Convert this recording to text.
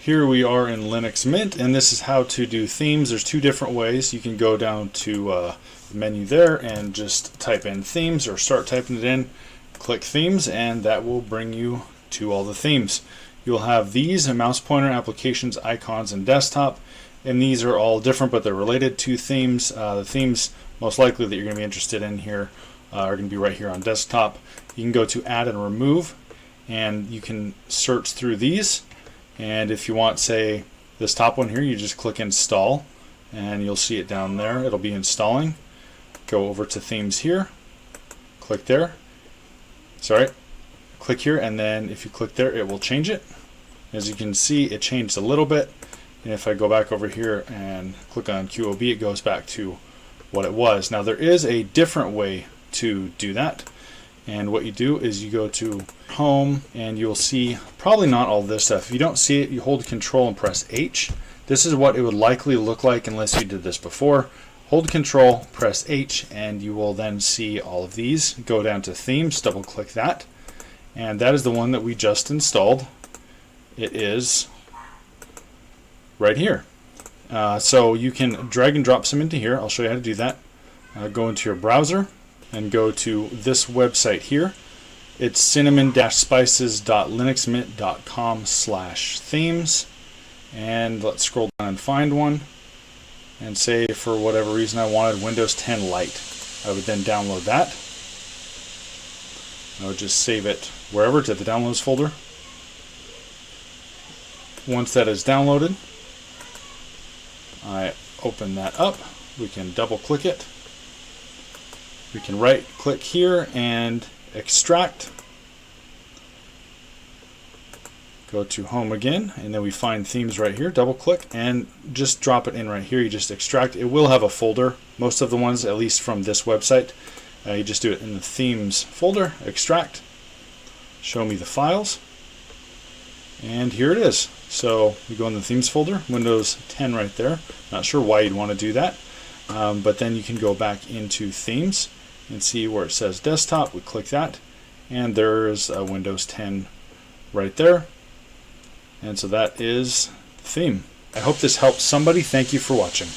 Here we are in Linux Mint, and this is how to do themes. There's two different ways. You can go down to the menu there and just type in themes, or start typing it in, click themes, and that will bring you to all the themes. You'll have these, a mouse pointer, applications, icons, and desktop, and these are all different, but they're related to themes. The themes most likely that you're going to be interested in here are going to be right here on desktop. You can go to add and remove, and you can search through these. And if you want, say, this top one here, you just click install and you'll see it down there. It'll be installing. Go over to themes here, click there. Click here, and then if you click there, it will change it. As you can see, it changed a little bit. And if I go back over here and click on QOB, it goes back to what it was. Now there is a different way to do that. And what you do is you go to home, and you'll see probably not all this stuff. If you don't see it, you hold control and press H. This is what it would likely look like unless you did this before. Hold control, press H, and you will then see all of these. Go down to themes, double click that, and that is the one that we just installed. It is right here. So you can drag and drop some into here. I'll show you how to do that. Go into your browser and go to this website here. It's cinnamon-spices.linuxmint.com/themes, and let's scroll down and find one, and say for whatever reason I wanted Windows 10 Lite. I would then download that. I would just save it wherever, to the downloads folder. Once that is downloaded, I open that up. We can double click it. We can right click here and extract. Go to home again, and then we find themes right here. Double click and just drop it in right here. You just extract. It will have a folder. Most of the ones, at least from this website, you just do it in the themes folder. Extract. Show me the files. And here it is. So we go in the themes folder, Windows 10 right there. Not sure why you'd want to do that. But then you can go back into themes and see where it says desktop. We click that, and there's a Windows 10 right there. And so that is the theme. I hope this helps somebody. Thank you for watching.